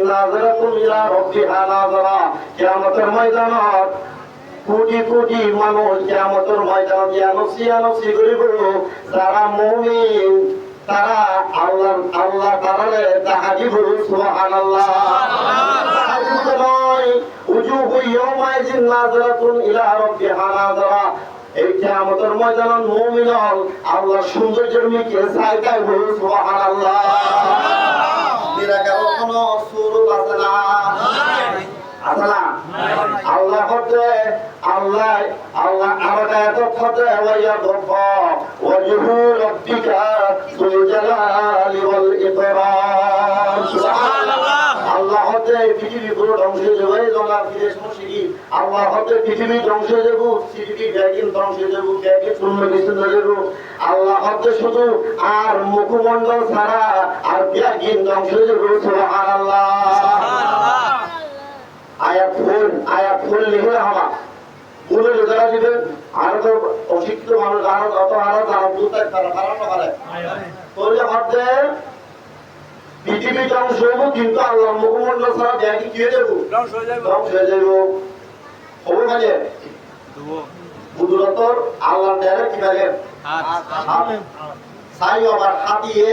নাযরাতুন ইলা রাব্বিহা নাযরা কিয়ামতের ময়দানত কোটি কোটি মানুষ কিয়ামতের ময়দানত ইয়ানসি করিব যারা মুমিন তারা আল্লাহ তাআলারে তাহাজি বলু সুবহানাল্লাহ তাহাজি নয় উজুহু ইয়াওমাইযিন নাযরাতুন ইলা রাব্বিহা নাযরা এই কিয়ামতের ময়দানত মুমিন আল্লাহ সৌন্দর্যের মিকে চাইতাই বলু সুবহানাল্লাহ কোনো সুরত আছে না আছে না আল্লাহ হতে আল্লাহ আমাকে এত হতে ওয়া গফা ওয়াজহু রাব্বিকা যুল জালালি ওয়াল ইকরাম সুবহানাল্লাহ আল্লাহ হতে পৃথিবী পুরো ধ্বংস হয়ে যাবে জলা ফিরে সমস্যি আল্লাহ হতে পৃথিবী ধ্বংস হয়ে যাবে পৃথিবী ব্যাগিন ধ্বংস হয়ে যাবে ব্যাগিন শূন্য বিচ্ছিন্ন হয়ে যাবে আল্লাহ হতে শুধু আর মুখমণ্ডল ছাড়া আর ব্যাগিন ধ্বংস হয়ে যাবে সুবহানাল্লাহ আয়াত ফুল লিখে হওয়া পুরো লোকেরা দিবে আরো তো অশিক্ষিত মানুষ আরো জানা বুঝতে পারে কারণ পারে তোরে হতে পৃথিবী ধ্বংস হইব কিন্তু আল্লাহ মুখমণ্ডল ছাড়া ব্যাগিন কি হয়ে যাবো ধ্বংস হয়ে যাবো হবে কাজে বুদুরতর আল্লাহ দেয় কি লাগে সাই আবার হাতিয়ে